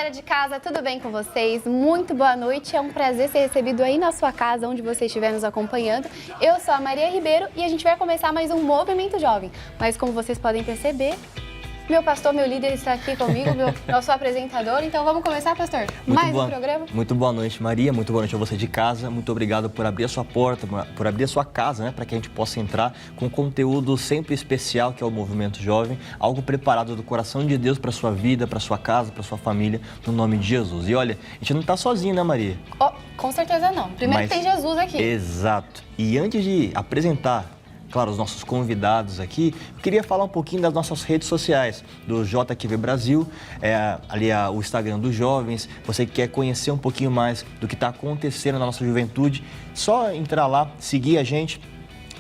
galera de casa, tudo bem com vocês? Muito boa noite, é um prazer ser recebido aí na sua casa, onde você estiver nos acompanhando. Eu sou a Maria Ribeiro e a gente vai começar mais um Movimento Jovem. Mas como vocês podem perceber, meu pastor, meu líder está aqui comigo, nosso apresentador. Então vamos começar, pastor? Mais um programa? Muito boa noite, Maria. Muito boa noite a você de casa. Muito obrigado por abrir a sua porta, por abrir a sua casa, né? Para que a gente possa entrar com conteúdo sempre especial, que é o Movimento Jovem. Algo preparado do coração de Deus para sua vida, para sua casa, para sua família, no nome de Jesus. E olha, a gente não está sozinho, né, Maria? Oh, com certeza não. Primeiro tem Jesus aqui. Exato. E antes de apresentar, claro, os nossos convidados aqui, eu queria falar um pouquinho das nossas redes sociais, do JQV Brasil, o Instagram dos jovens. Você que quer conhecer um pouquinho mais do que está acontecendo na nossa juventude, só entrar lá, seguir a gente.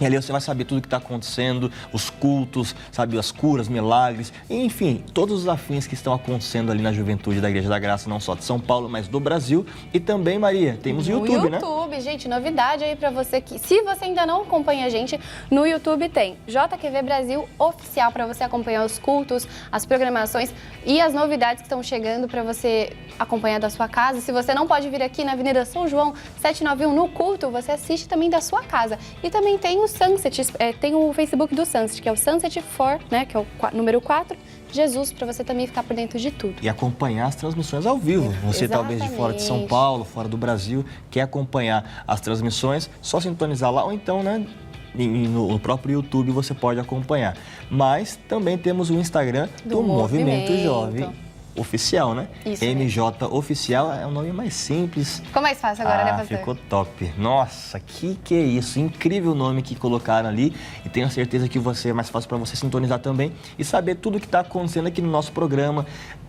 E ali você vai saber tudo o que está acontecendo, os cultos, sabe, as curas, milagres, enfim, todos os afins que estão acontecendo ali na juventude da Igreja da Graça, não só de São Paulo, mas do Brasil. E também, Maria, temos o YouTube, né? No YouTube, gente, novidade aí para você que, se você ainda não acompanha a gente, no YouTube tem JQV Brasil Oficial para você acompanhar os cultos, as programações e as novidades que estão chegando para você acompanhar da sua casa. Se você não pode vir aqui na Avenida São João 791 no culto, você assiste também da sua casa. E também tem o Sunset, tem o Facebook do Sunset, que é o Sunset for, né, que é o número 4, Jesus, para você também ficar por dentro de tudo. E acompanhar as transmissões ao vivo. Você talvez de fora de São Paulo, fora do Brasil, quer acompanhar as transmissões, só sintonizar lá ou então, né, no próprio YouTube você pode acompanhar. Mas também temos o Instagram do Movimento Jovem Oficial, né? Isso MJ Oficial é um nome mais simples. Ficou mais fácil agora, né, pastor? Ficou top. Nossa, que é isso? Incrível nome que colocaram ali. E tenho certeza que é mais fácil para você sintonizar também e saber tudo o que está acontecendo aqui no nosso programa,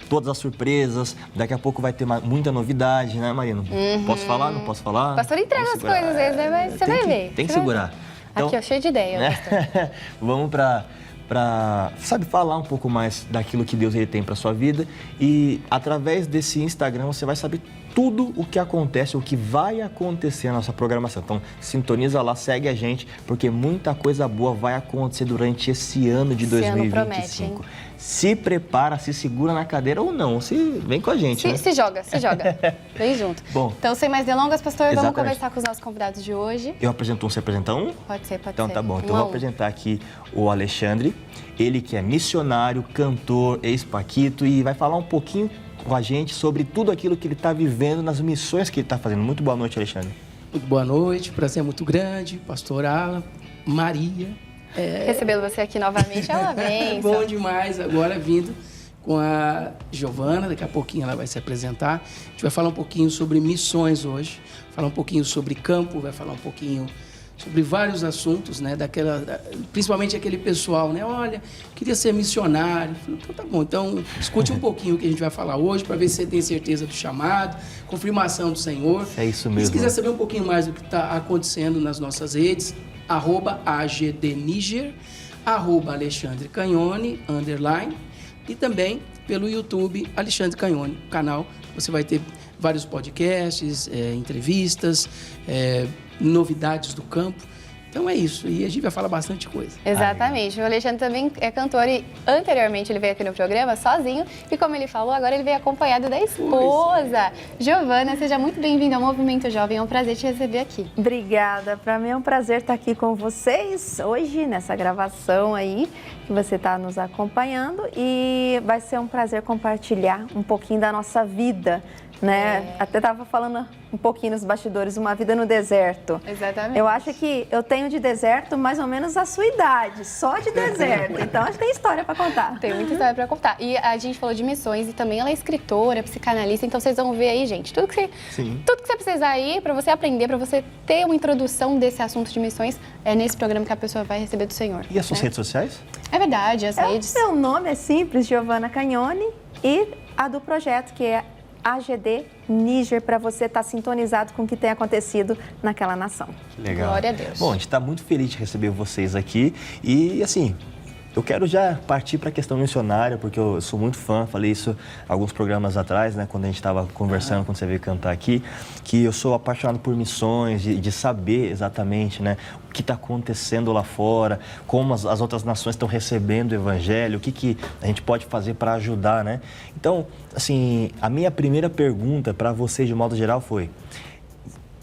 todas as surpresas. Daqui a pouco vai ter muita novidade, né, Marina? Posso falar? Não posso falar? O pastor entrega as coisas, né? Mas você vai ver. Tem que segurar. Então, aqui, ó, cheio de ideia, né? pastor. Vamos para falar um pouco mais daquilo que Deus ele tem para sua vida, e através desse Instagram você vai saber tudo o que acontece, o que vai acontecer na nossa programação. Então, sintoniza lá, segue a gente, porque muita coisa boa vai acontecer durante esse ano de 2025. Promete, hein? Se prepara, se segura na cadeira ou não, vem com a gente. Se joga. Vem junto. Bom, então, sem mais delongas, pastor, exatamente. Vamos conversar com os nossos convidados de hoje. Eu apresento você apresenta um? Pode ser. Então tá bom. Então eu vou apresentar aqui o Alexandre, ele que é missionário, cantor, ex-paquito, e vai falar um pouquinho com a gente sobre tudo aquilo que ele está vivendo nas missões que ele está fazendo. Muito boa noite, Alexandre. Muito boa noite, prazer muito grande, pastor Alan, Maria. Recebendo você aqui novamente é uma bênção. Bom demais, agora vindo com a Giovana, daqui a pouquinho ela vai se apresentar. A gente vai falar um pouquinho sobre missões hoje, falar um pouquinho sobre campo, vai falar um pouquinho sobre vários assuntos, né, principalmente aquele pessoal, né, olha, queria ser missionário. Então tá bom, então escute um pouquinho o que a gente vai falar hoje, para ver se você tem certeza do chamado, confirmação do Senhor. É isso mesmo. E se quiser saber um pouquinho mais do que está acontecendo nas nossas redes, @AGDNiger, @Alexandre Canhone, _ e também pelo YouTube Alexandre Canhone, canal. Você vai ter vários podcasts, entrevistas, novidades do campo. Então é isso, e a gente vai falar bastante coisa. Exatamente, o Alexandre também é cantor e anteriormente ele veio aqui no programa sozinho e como ele falou, agora ele veio acompanhado da esposa. Giovana, seja muito bem-vinda ao Movimento Jovem, é um prazer te receber aqui. Obrigada, para mim é um prazer estar aqui com vocês hoje nessa gravação aí que você está nos acompanhando, e vai ser um prazer compartilhar um pouquinho da nossa vida, né? Até estava falando um pouquinho nos bastidores, uma vida no deserto. Exatamente. Eu acho que eu tenho de deserto mais ou menos a sua idade, só de deserto. Então, acho que tem história para contar. Tem muita história para contar. E a gente falou de missões e também ela é escritora, psicanalista, então vocês vão ver aí, gente, tudo que você precisar aí para você aprender, para você ter uma introdução desse assunto de missões, é nesse programa que a pessoa vai receber do Senhor. E as suas redes sociais? É verdade, as redes. Meu nome é simples, Giovana Canhone, e a do projeto, que é AGD Níger, para você estar sintonizado com o que tem acontecido naquela nação. Legal. Glória a Deus. Bom, a gente está muito feliz de receber vocês aqui e, assim, Eu quero já partir para a questão missionária, porque eu sou muito fã, falei isso alguns programas atrás, né, quando a gente estava conversando, quando você veio cantar aqui, que eu sou apaixonado por missões, de saber exatamente, né, o que está acontecendo lá fora, como as outras nações estão recebendo o evangelho, o que a gente pode fazer para ajudar, né? Então, assim, a minha primeira pergunta para vocês, de modo geral, foi,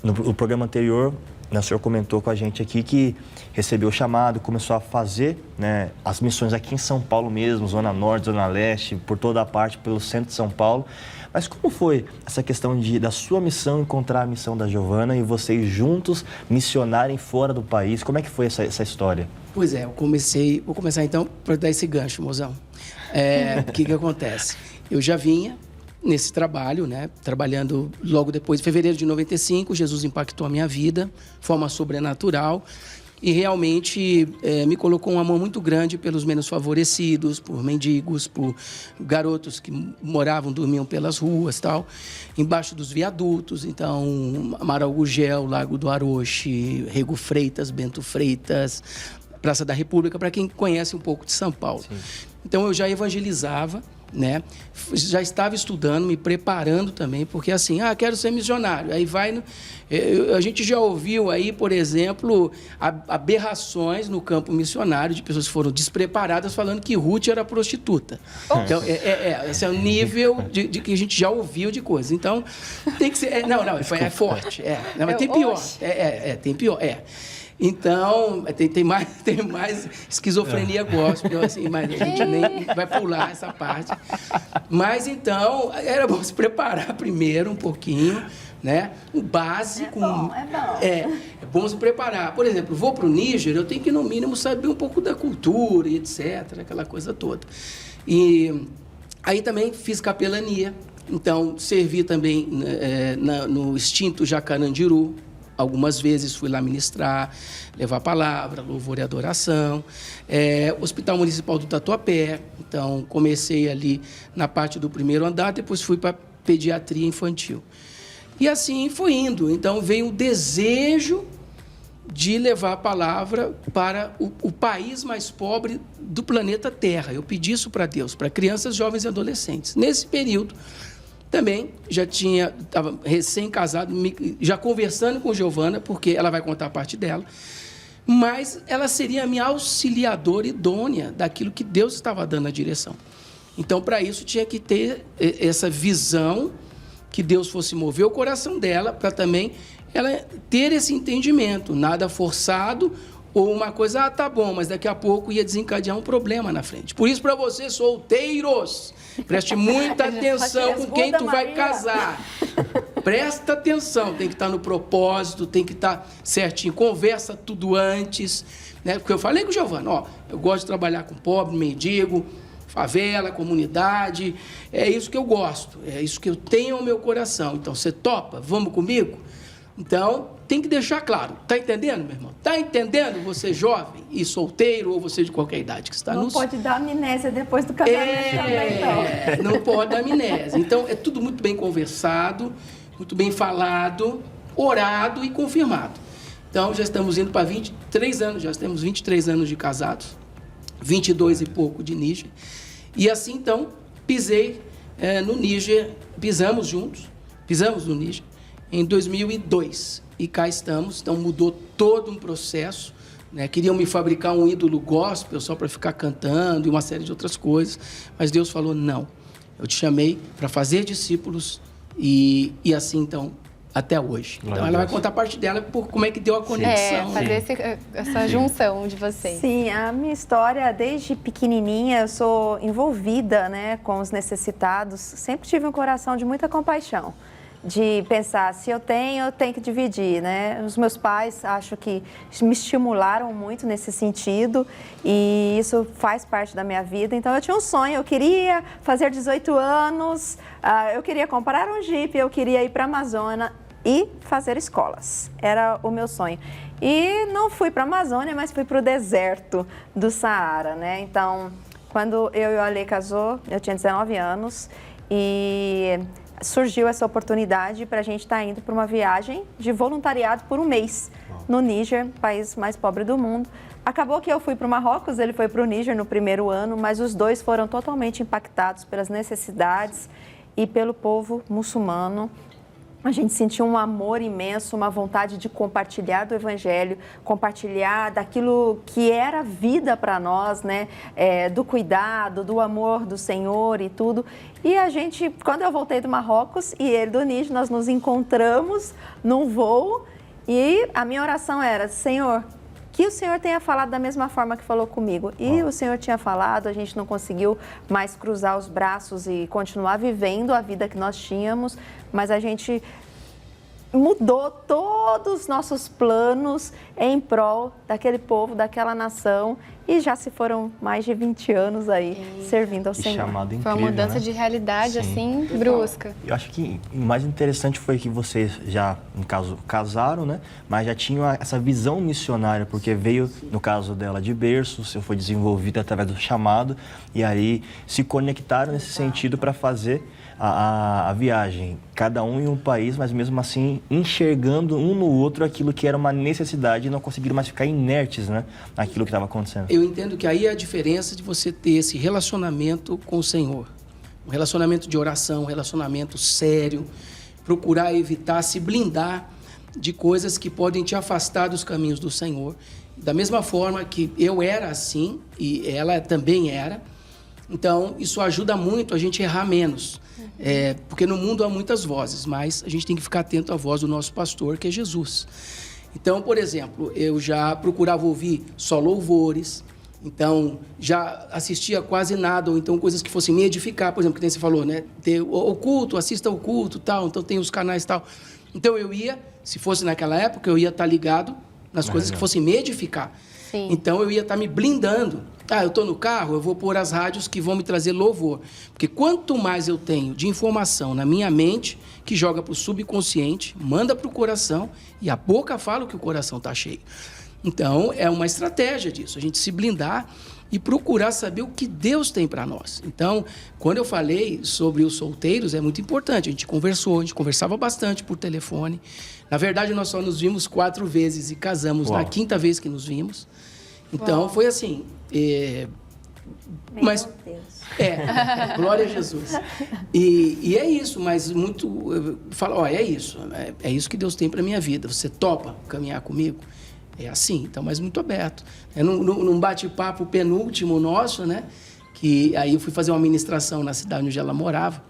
no programa anterior, o senhor comentou com a gente aqui que recebeu o chamado, começou a fazer, né, as missões aqui em São Paulo mesmo, Zona Norte, Zona Leste, por toda a parte, pelo centro de São Paulo. Mas como foi essa questão da sua missão encontrar a missão da Giovana e vocês juntos missionarem fora do país? Como é que foi essa história? Pois é, vou começar então para dar esse gancho, mozão. O que acontece? Eu já vinha nesse trabalho, né, trabalhando logo depois, em fevereiro de 95, Jesus impactou a minha vida, de forma sobrenatural, e realmente me colocou uma mão muito grande pelos menos favorecidos, por mendigos, por garotos que moravam, dormiam pelas ruas, tal, embaixo dos viadutos. Então, Amaral Gugel, Largo do Aroche, Rego Freitas, Bento Freitas, Praça da República, para quem conhece um pouco de São Paulo. Sim. Então, eu já evangelizava, né? Já estava estudando, me preparando também, porque assim, quero ser missionário. Aí a gente já ouviu aí, por exemplo, aberrações no campo missionário de pessoas que foram despreparadas falando que Ruth era prostituta. Então, esse é o nível de que a gente já ouviu de coisas. Então, tem que ser... é forte. Mas tem pior. Tem pior. Então, tem mais esquizofrenia gospel, assim, mas a gente nem vai pular essa parte. Mas, então, era bom se preparar primeiro um pouquinho, né? O básico... É bom se preparar. Por exemplo, vou para o Níger, eu tenho que, no mínimo, saber um pouco da cultura e etc., aquela coisa toda. E aí também fiz capelania. Então, servi também no extinto Jacarandiru. Algumas vezes fui lá ministrar, levar a palavra, louvor e adoração. Hospital Municipal do Tatuapé. Então, comecei ali na parte do primeiro andar, depois fui para pediatria infantil. E assim foi indo. Então, veio o desejo de levar a palavra para o país mais pobre do planeta Terra. Eu pedi isso para Deus, para crianças, jovens e adolescentes. Nesse período, também estava recém-casado, já conversando com Giovana, porque ela vai contar a parte dela, mas ela seria a minha auxiliadora idônea daquilo que Deus estava dando a direção. Então, para isso, tinha que ter essa visão, que Deus fosse mover o coração dela, para também ela ter esse entendimento, nada forçado, ou uma coisa, tá bom, mas daqui a pouco ia desencadear um problema na frente. Por isso, para vocês solteiros, preste muita atenção com quem tu vai casar. Presta atenção, tem que estar no propósito, tem que estar certinho, conversa tudo antes, né? Porque eu falei com o Giovana, eu gosto de trabalhar com pobre, mendigo, favela, comunidade, é isso que eu gosto, é isso que eu tenho ao meu coração. Então, você topa? Vamos comigo? Então, tem que deixar claro. Tá entendendo, meu irmão? Tá entendendo? Você jovem e solteiro, ou você de qualquer idade que está Não pode dar amnésia depois do casamento também, não pode dar amnésia. Então, é tudo muito bem conversado, muito bem falado, orado e confirmado. Então, já estamos indo para 23 anos, já temos 23 anos de casados, 22 e pouco de Níger. E assim, então, pisei no Níger, pisamos no Níger, em 2002, e cá estamos. Então, mudou todo um processo, né? Queriam me fabricar um ídolo gospel só para ficar cantando e uma série de outras coisas, mas Deus falou, não, eu te chamei para fazer discípulos, e assim, então, até hoje. Então, ela vai contar a parte dela por como é que deu a conexão. Fazer essa junção de vocês. Sim, a minha história, desde pequenininha, eu sou envolvida, né, com os necessitados. Sempre tive um coração de muita compaixão, de pensar, se eu tenho que dividir, né? Os meus pais, acho que me estimularam muito nesse sentido, e isso faz parte da minha vida. Então, eu tinha um sonho, eu queria fazer 18 anos, eu queria comprar um Jeep, eu queria ir para a Amazônia e fazer escolas. Era o meu sonho. E não fui para a Amazônia, mas fui para o deserto do Saara, né? Então, quando eu e o Ale casou, eu tinha 19 anos, e surgiu essa oportunidade para a gente estar indo para uma viagem de voluntariado por um mês no Níger, país mais pobre do mundo. Acabou que eu fui para o Marrocos, ele foi para o Níger no primeiro ano, mas os dois foram totalmente impactados pelas necessidades e pelo povo muçulmano. A gente sentiu um amor imenso, uma vontade de compartilhar do Evangelho, compartilhar daquilo que era vida para nós, né? Do cuidado, do amor do Senhor e tudo. E a gente, quando eu voltei do Marrocos e ele do Níger, nós nos encontramos num voo e a minha oração era: Senhor, que o Senhor tenha falado da mesma forma que falou comigo. E o Senhor tinha falado, a gente não conseguiu mais cruzar os braços e continuar vivendo a vida que nós tínhamos, mas a gente mudou todos os nossos planos em prol daquele povo, daquela nação, e já se foram mais de 20 anos aí servindo ao Senhor. Chamado incrível, foi uma mudança, né, de realidade, sim, assim, brusca. Eu acho que o mais interessante foi que vocês já, no caso, casaram, né? Mas já tinham essa visão missionária, porque veio, no caso dela, de berço, você foi desenvolvida através do chamado, e aí se conectaram nesse sentido para fazer a viagem, cada um em um país, mas mesmo assim enxergando um no outro aquilo que era uma necessidade e não conseguiram mais ficar inertes, né, naquilo que estava acontecendo. Eu entendo que aí é a diferença de você ter esse relacionamento com o Senhor, um relacionamento de oração, um relacionamento sério, procurar evitar, se blindar de coisas que podem te afastar dos caminhos do Senhor. Da mesma forma que eu era assim e ela também era, então isso ajuda muito a gente errar menos. Porque no mundo há muitas vozes, mas a gente tem que ficar atento à voz do nosso pastor, que é Jesus. Então, por exemplo, eu já procurava ouvir só louvores, então já assistia quase nada, ou então coisas que fossem me edificar, por exemplo, que nem você falou, né? Ter o culto, assista ao culto, tal, então tem os canais tal. Então eu ia, se fosse naquela época, eu ia estar ligado nas coisas que fossem me edificar. Sim. Então eu ia estar me blindando. Eu estou no carro, eu vou pôr as rádios que vão me trazer louvor. Porque quanto mais eu tenho de informação na minha mente, que joga para o subconsciente, manda para o coração, e a boca fala o que o coração está cheio. Então, é uma estratégia disso, a gente se blindar e procurar saber o que Deus tem para nós. Então, quando eu falei sobre os solteiros, é muito importante. A gente conversava bastante por telefone. Na verdade, nós só nos vimos 4 vezes e casamos na 5ª vez que nos vimos. Então, foi assim... Meu Deus. Glória a Jesus. E é isso, mas muito... Fala, é isso. É isso que Deus tem para minha vida. Você topa caminhar comigo? É assim, então, mas muito aberto. Num bate-papo penúltimo nosso, né? Que aí eu fui fazer uma ministração na cidade onde ela morava.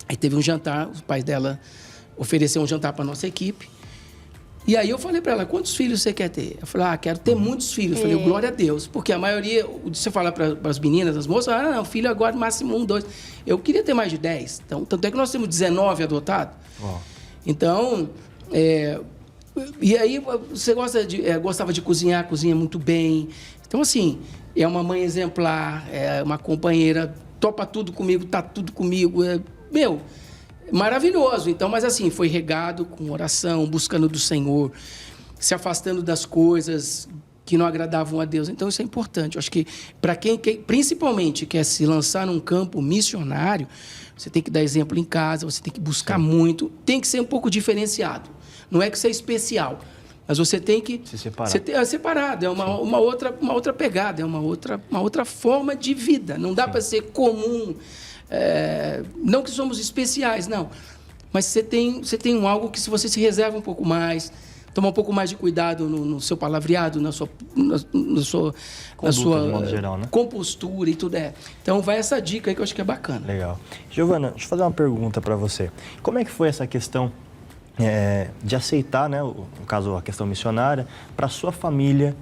Aí teve um jantar, os pais dela ofereceram um jantar para a nossa equipe. E aí eu falei para ela, quantos filhos você quer ter? Eu falei, quero ter muitos filhos. Eu falei, glória a Deus. Porque a maioria, você fala para as meninas, as moças, não, filho agora máximo 1, 2. Eu queria ter mais de 10. Então, tanto é que nós temos 19 adotados. Então, e aí você gostava de cozinhar, cozinha muito bem. Então, assim, é uma mãe exemplar, é uma companheira, topa tudo comigo, tá tudo comigo. Maravilhoso. Então, mas assim, foi regado com oração, buscando do Senhor, se afastando das coisas que não agradavam a Deus. Então, isso é importante. Eu acho que para quem principalmente quer se lançar num campo missionário, você tem que dar exemplo em casa, você tem que buscar muito, tem que ser um pouco diferenciado. Não é que você é especial, mas você tem que se separar. Separado, é uma outra pegada, é uma outra forma de vida. Não dá para ser comum. Não que somos especiais, não. Mas você tem algo que se você se reserva um pouco mais, tomar um pouco mais de cuidado no seu palavreado, na sua de modo geral, né? compostura e tudo. Então vai essa dica aí que eu acho que é bacana. Legal. Giovana, deixa eu fazer uma pergunta para você. Como é que foi essa questão de aceitar, né, no caso a questão missionária, para sua família,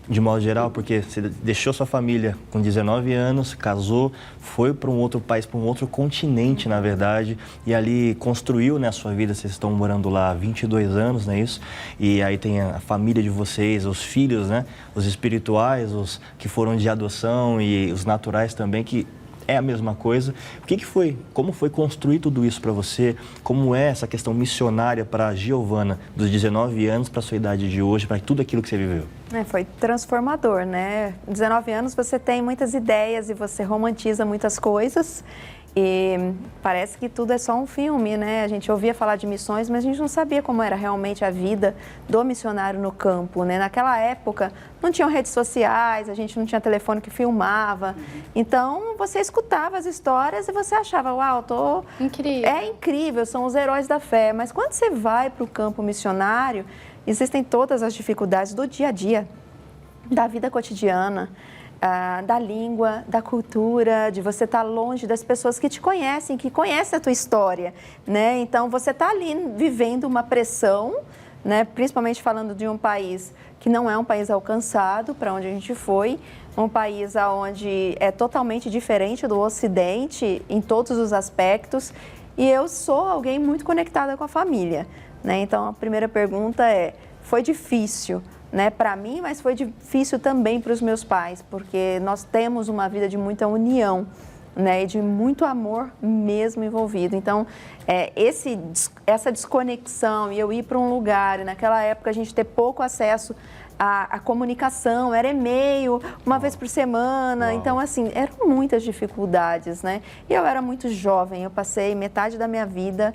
de modo geral, porque você deixou sua família com 19 anos, casou, foi para um outro país, para um outro continente, na verdade, e ali construiu, né, a sua vida. Vocês estão morando lá há 22 anos, não é isso? E aí tem a família de vocês, os filhos, né, os espirituais, os que foram de adoção e os naturais também, que é a mesma coisa. O que foi? Como foi construir tudo isso para você? Como é essa questão missionária para a Giovana, dos 19 anos para a sua idade de hoje, para tudo aquilo que você viveu? Foi transformador, né? 19 anos você tem muitas ideias e você romantiza muitas coisas. E parece que tudo é só um filme, né? A gente ouvia falar de missões, mas a gente não sabia como era realmente a vida do missionário no campo, né? Naquela época não tinham redes sociais, a gente não tinha telefone que filmava. Então você escutava as histórias e você achava, uau, Incrível. É incrível, são os heróis da fé. Mas quando você vai para o campo missionário, existem todas as dificuldades do dia a dia, da vida cotidiana. Da língua, da cultura, de você estar longe das pessoas que te conhecem, que conhecem a tua história, né? Então, você está ali vivendo uma pressão, né? Principalmente falando de um país que não é um país alcançado, para onde a gente foi, um país onde é totalmente diferente do Ocidente em todos os aspectos, e eu sou alguém muito conectada com a família, né? Então, a primeira pergunta foi difícil, né, para mim, mas foi difícil também para os meus pais, porque nós temos uma vida de muita união, né, e de muito amor mesmo envolvido. Então, essa desconexão e eu ir para um lugar, e naquela época a gente ter pouco acesso à comunicação, era e-mail, uma vez por semana. Uau. Então, assim, eram muitas dificuldades, né? E eu era muito jovem, eu passei metade da minha vida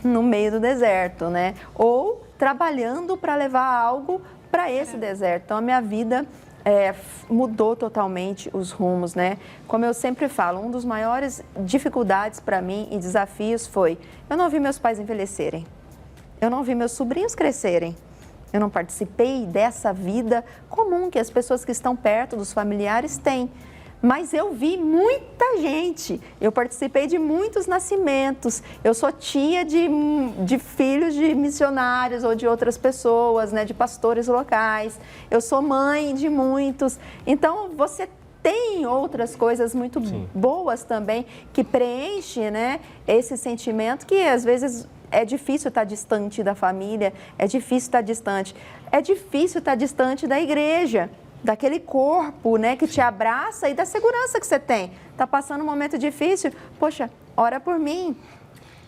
no meio do deserto, né? Ou trabalhando para levar algo para esse deserto. Então, a minha vida mudou totalmente os rumos, né? Como eu sempre falo, uma das maiores dificuldades para mim e desafios foi, eu não vi meus pais envelhecerem, eu não vi meus sobrinhos crescerem, eu não participei dessa vida comum que as pessoas que estão perto dos familiares têm. Mas eu vi muita gente, eu participei de muitos nascimentos, eu sou tia de filhos de missionários ou de outras pessoas, né, de pastores locais, eu sou mãe de muitos. Então, você tem outras coisas muito boas também que preenchem, né, esse sentimento que às vezes é difícil estar distante da família, é difícil estar distante da igreja, daquele corpo, né, que te abraça e da segurança que você tem. Está passando um momento difícil, poxa, ora por mim.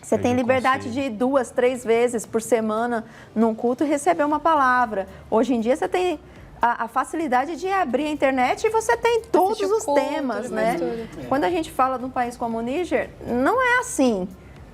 Você tem liberdade de ir 2, 3 vezes por semana num culto e receber uma palavra. Hoje em dia você tem a facilidade de abrir a internet e você tem todos os temas, né? Quando a gente fala de um país como o Níger, não é assim.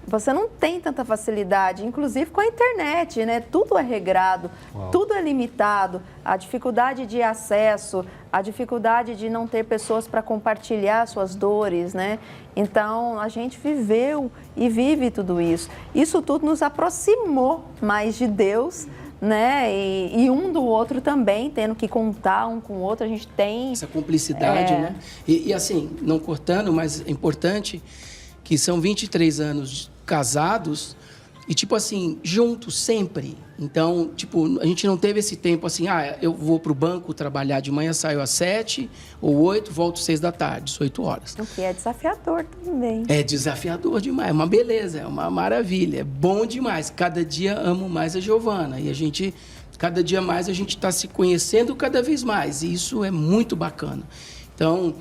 Você não tem tanta facilidade, inclusive com a internet, né? Tudo é regrado, tudo é limitado. A dificuldade de acesso, a dificuldade de não ter pessoas para compartilhar suas dores, né? Então, a gente viveu e vive tudo isso. Isso tudo nos aproximou mais de Deus, né? E um do outro também, tendo que contar um com o outro, a gente tem... essa cumplicidade, né? E assim, não cortando, mas é importante... que são 23 anos casados e, tipo assim, juntos sempre. Então, tipo, a gente não teve esse tempo assim, eu vou para o banco trabalhar de manhã, saio às 7 ou 8, volto às 6 da tarde, 8 horas. O que é desafiador também. É desafiador demais, é uma beleza, é uma maravilha, é bom demais. Cada dia amo mais a Giovana e cada dia mais a gente está se conhecendo cada vez mais e isso é muito bacana. Então...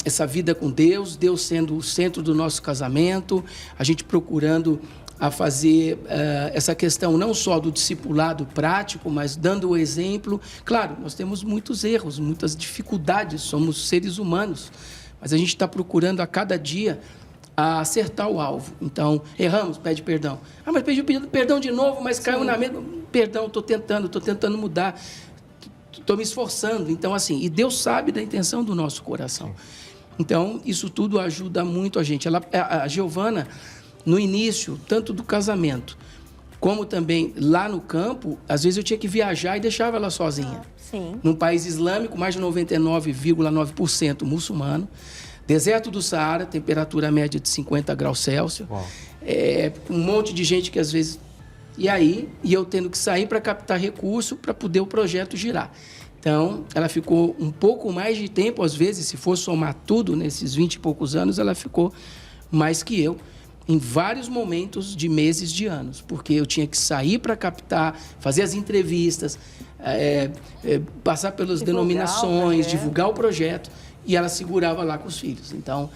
essa vida com Deus sendo o centro do nosso casamento, a gente procurando a fazer essa questão não só do discipulado prático, mas dando o exemplo. Claro, nós temos muitos erros, muitas dificuldades, somos seres humanos, mas a gente está procurando a cada dia a acertar o alvo. Então, erramos, pede perdão. Mas pedi perdão de novo, mas caiu na mesma... Perdão, estou tentando mudar. Estou me esforçando. Então, assim, e Deus sabe da intenção do nosso coração. Então, isso tudo ajuda muito a gente. A Giovana, no início, tanto do casamento, como também lá no campo, às vezes eu tinha que viajar e deixava ela sozinha. Sim. Num país islâmico, mais de 99,9% muçulmano. Deserto do Saara, temperatura média de 50 graus Celsius. Um monte de gente que às vezes... E eu tendo que sair para captar recurso para poder o projeto girar. Então, ela ficou um pouco mais de tempo, às vezes, se for somar tudo nesses 20 e poucos anos, ela ficou mais que eu, em vários momentos de meses, de anos, porque eu tinha que sair para captar, fazer as entrevistas, passar pelas denominações, divulgar o projeto, e ela segurava lá com os filhos. Então,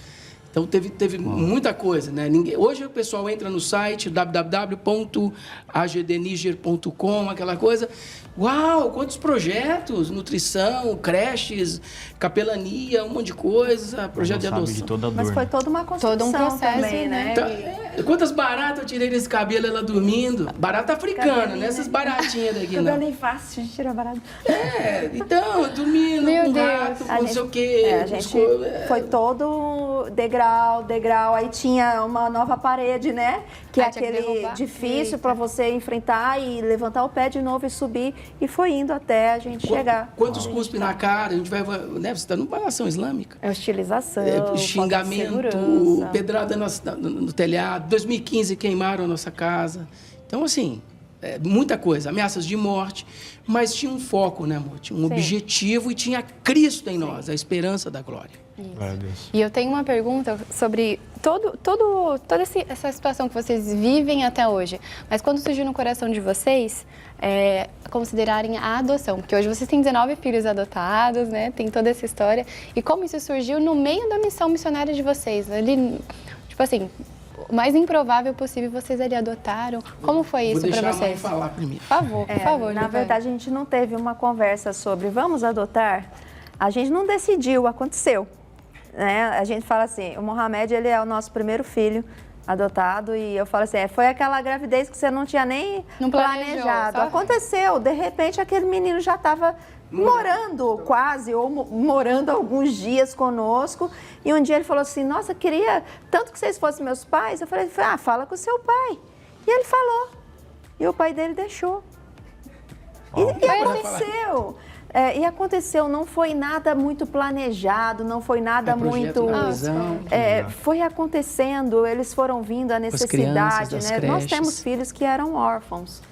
Então, teve muita coisa, né? Hoje o pessoal entra no site www.agdniger.com, aquela coisa. Uau, quantos projetos! Nutrição, creches, capelania, um monte de coisa, projeto de adoção. De toda a dor, Mas foi toda uma construção Todo um processo, também, né? Quantas baratas eu tirei desse cabelo, ela dormindo? Barata africana, né? Essas baratinhas daqui, não. Cabelinho fácil de tirar barato. Então, dormindo Meu com Deus. rato, com não sei o quê. A gente foi todo degrau, aí tinha uma nova parede, né? Que é tinha que aquele derrubar. difícil para você enfrentar e levantar o pé de novo e subir. E foi indo até a gente chegar. Quantos cuspem na cara? A gente vai, né? Você está numa nação islâmica. É hostilização, Xingamento, falta de segurança. pedrada no telhado. 2015 queimaram a nossa casa. Então, assim, muita coisa. Ameaças de morte. Mas tinha um foco, né, amor? Tinha um objetivo e tinha Cristo em nós, a esperança da glória. Glória a Deus. E eu tenho uma pergunta sobre toda essa situação que vocês vivem até hoje. Mas quando surgiu no coração de vocês considerarem a adoção? Porque hoje vocês têm 19 filhos adotados, né? Tem toda essa história. E como isso surgiu no meio da missão missionária de vocês? Ali, tipo assim, o mais improvável possível, vocês ali adotaram. Como foi isso para vocês? Vou deixar a mãe falar primeiro. Por favor. Na verdade, a gente não teve uma conversa sobre vamos adotar. A gente não decidiu, aconteceu. Né? A gente fala assim, o Mohamed, ele é o nosso primeiro filho adotado e eu falo assim, foi aquela gravidez que você não tinha nem planejado. Só aconteceu, de repente aquele menino já estava morando quase, ou morando alguns dias conosco. E um dia ele falou assim, nossa, queria tanto que vocês fossem meus pais. Eu falei, fala com o seu pai. E ele falou. E o pai dele deixou. E aconteceu. E aconteceu, não foi nada muito planejado, não foi nada muito... foi acontecendo, eles foram vindo, a necessidade, né? Nós temos filhos que eram órfãos,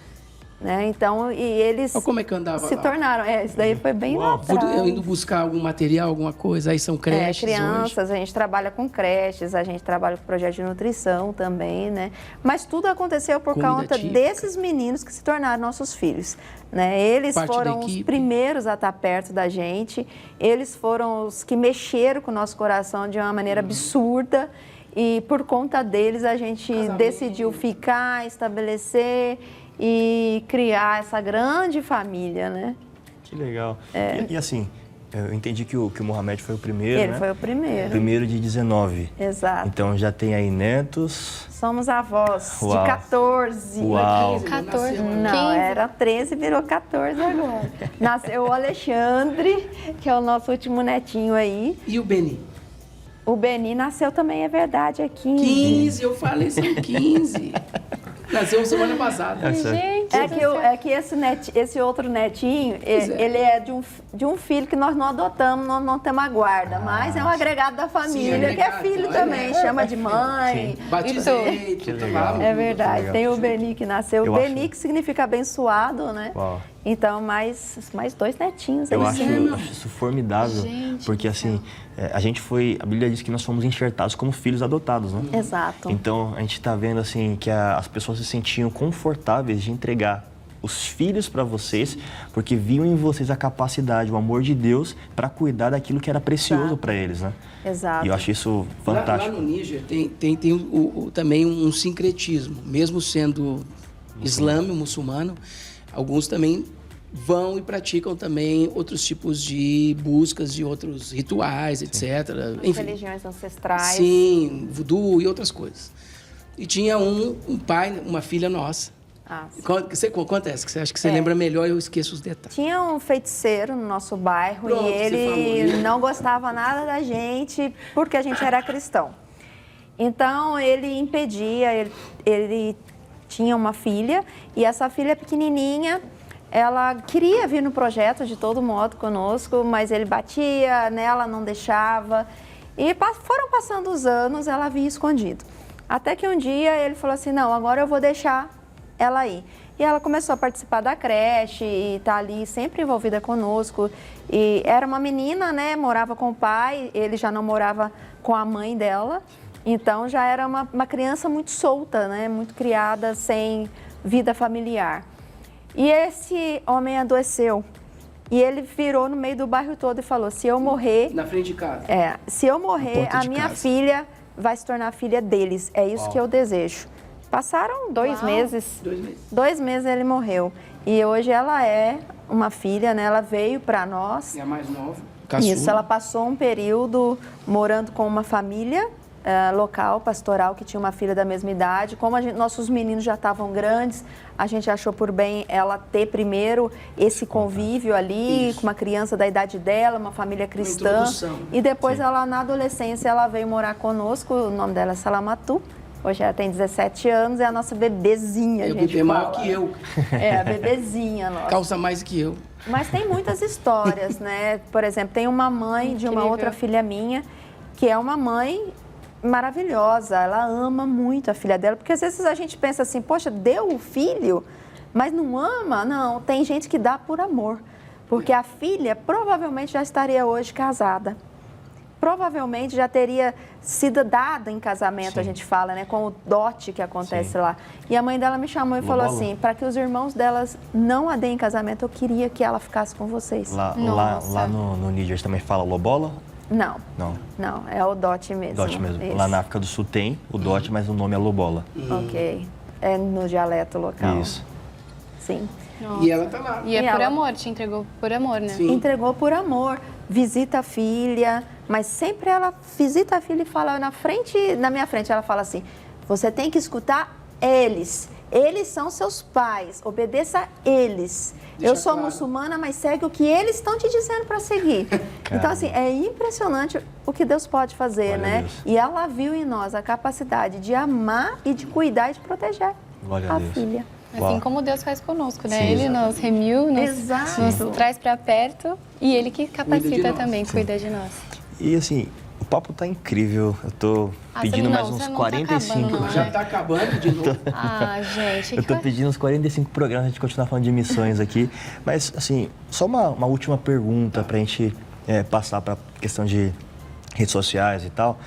né? Então, e eles como é que andava se lá? tornaram... isso daí foi bem lá atrás. Eu indo buscar algum material, alguma coisa, aí são creches crianças, hoje. a gente trabalha com creches, a gente trabalha com projeto de nutrição também, né? Mas tudo aconteceu por conta desses meninos que se tornaram nossos filhos. Né? Eles foram os primeiros a estar perto da gente, eles foram os que mexeram com o nosso coração de uma maneira absurda e por conta deles a gente decidiu ficar, estabelecer e criar essa grande família, né? Que legal. E assim, eu entendi que o Mohamed foi o primeiro, Ele foi o primeiro. Primeiro de 19. Exato. Então já tem aí netos. Somos avós Uau. de 14. Uau. 14. Não, era 13, virou 14 agora. Nasceu o Alexandre, que é o nosso último netinho aí. E o Beni? O Beni nasceu também, é verdade, é 15. 15, eu falei, são 15. Nasceu semana passada. Gente, que esse outro netinho, ele é de um filho que nós não adotamos, nós não temos a guarda, mas é um agregado da família, que é filho também, chama de mãe. Batizei, tudo lá. É verdade, tem o Beni que nasceu. O Beni que significa abençoado, né? Uau. Então, mais 2 netinhos. Eu acho isso formidável, porque assim, a Bíblia diz que nós fomos enxertados como filhos adotados, né? Exato. Então, a gente está vendo assim que as pessoas se sentiam confortáveis de entregar os filhos para vocês, porque viam em vocês a capacidade, o amor de Deus para cuidar daquilo que era precioso para eles, né? Exato. E eu acho isso fantástico. Lá no Níger tem também um sincretismo, mesmo sendo islâmico, muçulmano, alguns também vão e praticam também outros tipos de buscas, de outros rituais, etc. Enfim, religiões ancestrais. Sim, voodoo e outras coisas. E tinha um pai, uma filha nossa. Conta essa, que você acha que você lembra melhor, eu esqueço os detalhes. Tinha um feiticeiro no nosso bairro. Pronto, e ele não gostava nada da gente porque a gente era cristão. Então, ele impedia, ele tinha uma filha e essa filha pequenininha, ela queria vir no projeto de todo modo conosco, mas ele batia nela, não deixava. E foram passando os anos, ela havia escondido. Até que um dia ele falou assim, não, agora eu vou deixar ela ir. E ela começou a participar da creche e tá ali sempre envolvida conosco. E era uma menina, né, morava com o pai, ele já não morava com a mãe dela. Então já era uma criança muito solta, né, muito criada, sem vida familiar. E esse homem adoeceu. E ele virou no meio do bairro todo e falou, se eu morrer... Na frente de casa. Se eu morrer, a minha filha vai se tornar filha deles. É isso que eu desejo. Passaram 2 meses. 2 meses. 2 meses ele morreu. E hoje ela é uma filha, né? Ela veio para nós. É a mais nova. Caçula. Isso, ela passou um período morando com uma família local, pastoral, que tinha uma filha da mesma idade. Como nossos meninos já estavam grandes, a gente achou por bem ela ter primeiro esse convívio ali, com uma criança da idade dela, uma família cristã. E depois ela, na adolescência, ela veio morar conosco, o nome dela é Salamatu. Hoje ela tem 17 anos, é a nossa bebezinha, a gente bebê fala. maior que eu. É, a bebezinha nossa. Calça mais que eu. Mas tem muitas histórias, né? Por exemplo, tem uma mãe de uma Incrível. outra filha minha, que é uma mãe maravilhosa. Ela ama muito a filha dela, porque às vezes a gente pensa assim, poxa, deu o filho, mas não ama? Não, tem gente que dá por amor. Porque a filha provavelmente já estaria hoje casada. Provavelmente já teria sido dada em casamento, Sim. a gente fala, né? Com o dote que acontece lá. E a mãe dela me chamou e falou assim, para que os irmãos delas não a deem em casamento, eu queria que ela ficasse com vocês. Lá Nossa. no Níger também fala lobola? Não, Não, não, é o dote mesmo. dote mesmo. Isso. Lá na África do Sul tem o dote, mas o nome é lobola. Ok, é no dialeto local. Isso. Sim. Nossa. E ela tá lá. E é E por ela- amor, te entregou por amor, né? Sim. Entregou por amor, visita a filha, mas sempre ela visita a filha e fala na minha frente, ela fala assim, você tem que escutar eles. Eles são seus pais, obedeça a eles. Deixa Eu sou claro. muçulmana, mas segue o que eles estão te dizendo para seguir. Então, assim, é impressionante o que Deus pode fazer, Glória a né? Deus. E ela viu em nós a capacidade de amar e de cuidar e de proteger Glória a a Deus. filha. Assim Uau. como Deus faz conosco, né? Sim, Ele exatamente. nos remiu, Exato. nos traz para perto e Ele que capacita nós. também, cuida de nós. E assim, o papo tá incrível. Eu tô pedindo você mais não- uns você não tá 45. acabando, não, Já né? tá acabando de novo. Ah, gente. Eu tô que- pedindo uns 45 programas a gente continuar falando de missões aqui. Mas, assim, só uma última pergunta pra gente passar pra questão de redes sociais e tal.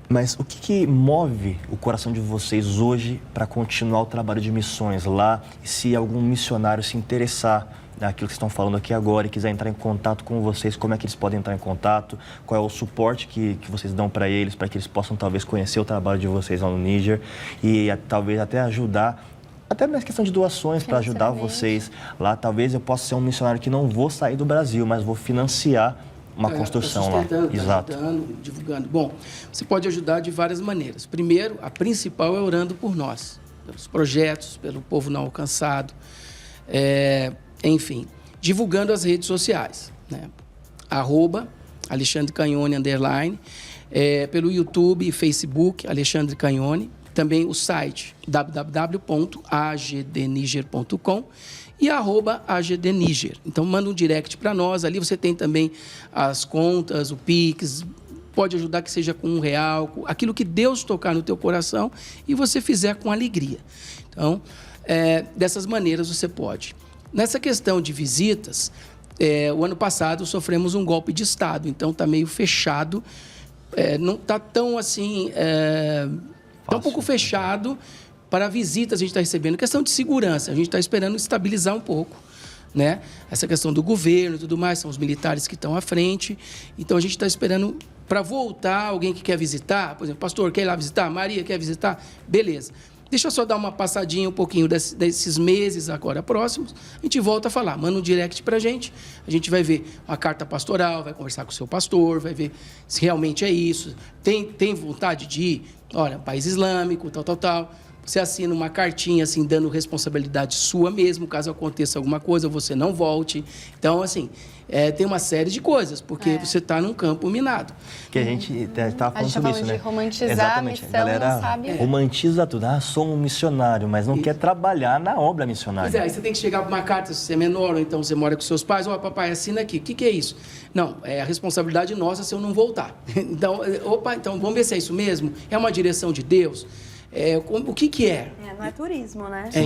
Mas o que move o coração de vocês hoje para continuar o trabalho de missões lá? E se algum missionário se interessar naquilo que estão falando aqui agora e quiser entrar em contato com vocês, como é que eles podem entrar em contato? Qual é o suporte que vocês dão para eles que eles possam talvez conhecer o trabalho de vocês lá no Níger e talvez até ajudar, até na questão de doações para ajudar vocês lá. Talvez eu possa ser um missionário que não vou sair do Brasil, mas vou financiar uma construção lá. Tá Exato. ajudando, divulgando. Bom, você pode ajudar de várias maneiras. Primeiro, a principal é orando por nós, pelos projetos, pelo povo não alcançado, enfim, divulgando as redes sociais, né? @Alexandre Canhone _ pelo YouTube e Facebook, Alexandre Canhone, também o site www.agdniger.com e @agdniger. Então, manda um direct para nós. Ali você tem também as contas, o Pix. Pode ajudar que seja com R$1, aquilo que Deus tocar no teu coração e você fizer com alegria. Então, dessas maneiras você pode. Nessa questão de visitas, o ano passado sofremos um golpe de Estado. Então, está meio fechado. Não está tão assim... Está um pouco fechado para visitas a gente está recebendo. Questão de segurança, a gente está esperando estabilizar um pouco, né? Essa questão do governo e tudo mais, são os militares que estão à frente. Então, a gente está esperando para voltar alguém que quer visitar. Por exemplo, pastor, quer ir lá visitar? Maria, quer visitar? Beleza. Deixa eu só dar uma passadinha um pouquinho desses meses agora próximos. A gente volta a falar. Manda um direct para a gente vai ver uma carta pastoral, vai conversar com o seu pastor, vai ver se realmente é isso. Tem vontade de ir? Olha, país islâmico, tal. Você assina uma cartinha, assim, dando responsabilidade sua mesmo, caso aconteça alguma coisa, você não volte. Então, assim, tem uma série de coisas, porque você está num campo minado. Que a gente estava falando A gente tá sobre isso, falando né? de romantizar a Exatamente. missão, A galera não sabe. romantiza tudo. Ah, sou um missionário, mas não quer trabalhar na obra missionária. Pois aí você tem que chegar com uma carta, se você é menor, ou então você mora com seus pais, papai, assina aqui. O que é isso? Não, é a responsabilidade nossa se eu não voltar. Então, então vamos ver se é isso mesmo? É uma direção de Deus? O que é? Não é turismo, né? Isso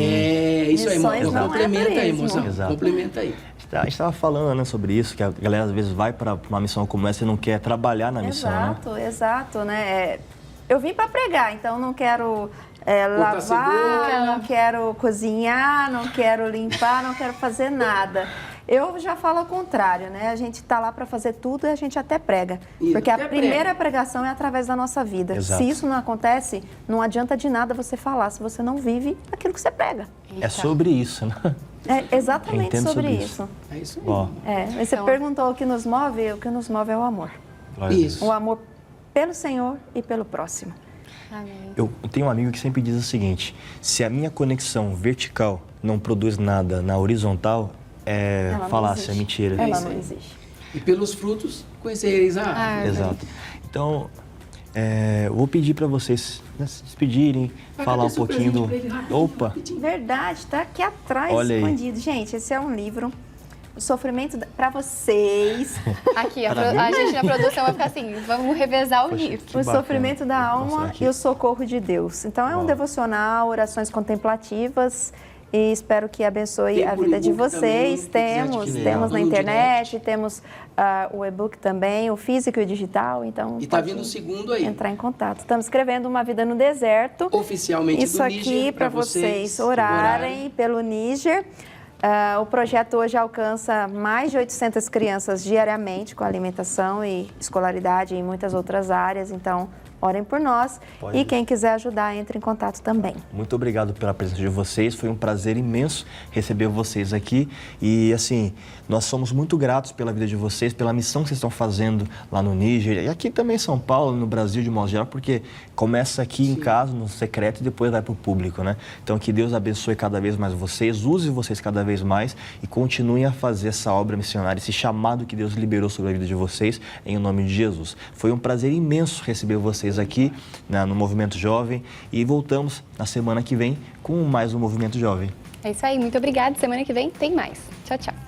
aí, Missões irmão. não é Complementa aí, turismo. mozão. Exato. Complementa aí. A gente estava falando, né, sobre isso, que a galera às vezes vai para uma missão como essa e não quer trabalhar na missão, né? Exato, né? Eu vim para pregar, então não quero lavar, cebola. não quero cozinhar, não quero limpar, não quero fazer nada. Eu já falo ao contrário, né? A gente está lá para fazer tudo e a gente até prega. Isso, Porque a até primeira pregação é através da nossa vida. Exato. Se isso não acontece, não adianta de nada você falar se você não vive aquilo que você prega. É sobre isso, né? É exatamente Eu entendo sobre sobre isso. É isso aí. Ó, Mas você perguntou o que nos move é o amor. glória a Deus. Isso. O amor pelo Senhor e pelo próximo. Amém. Eu tenho um amigo que sempre diz o seguinte: se a minha conexão vertical não produz nada na horizontal, é Ela não falácia, é existe. mentira. Ela isso não aí. existe. E pelos frutos conhecereis a árvore. Exato. Então, eu vou pedir para vocês, né, se despedirem, falar um cadê seu pouquinho do... presente pra ele? Rapidinho, Opa! rapidinho. Verdade, tá aqui atrás, Olha aí. escondido. Gente, esse é um livro, O Sofrimento para vocês. Aqui, Para mim? a gente na produção vai ficar assim, vamos revezar o Poxa, livro. que O bacana. Sofrimento da Vou Alma mostrar aqui. e o Socorro de Deus. Então, é um Uau. devocional, orações contemplativas e espero que abençoe Tem a por vida de e-book vocês. também, quem quiser Temos adquirir. temos na No internet, temos o e-book também, o físico e o digital. Então, E tá pode vindo o segundo aí. entrar em contato. Estamos escrevendo Uma Vida no Deserto. Oficialmente Isso do aqui Níger, para vocês orarem pelo Níger. O projeto hoje alcança mais de 800 crianças diariamente com alimentação e escolaridade e muitas outras áreas. Então, orem por nós. Pode. E quem quiser ajudar, entre em contato também. Muito obrigado pela presença de vocês, foi um prazer imenso receber vocês aqui e assim, nós somos muito gratos pela vida de vocês, pela missão que vocês estão fazendo lá no Níger e aqui também em São Paulo, no Brasil de modo geral, porque começa aqui em casa, no secreto e depois vai para o público, né? Então que Deus abençoe cada vez mais vocês, use vocês cada vez mais e continuem a fazer essa obra missionária, esse chamado que Deus liberou sobre a vida de vocês, em nome de Jesus. Foi um prazer imenso receber vocês aqui no Movimento Jovem e voltamos na semana que vem com mais um Movimento Jovem. É isso aí, muito obrigada. Semana que vem tem mais. Tchau, tchau.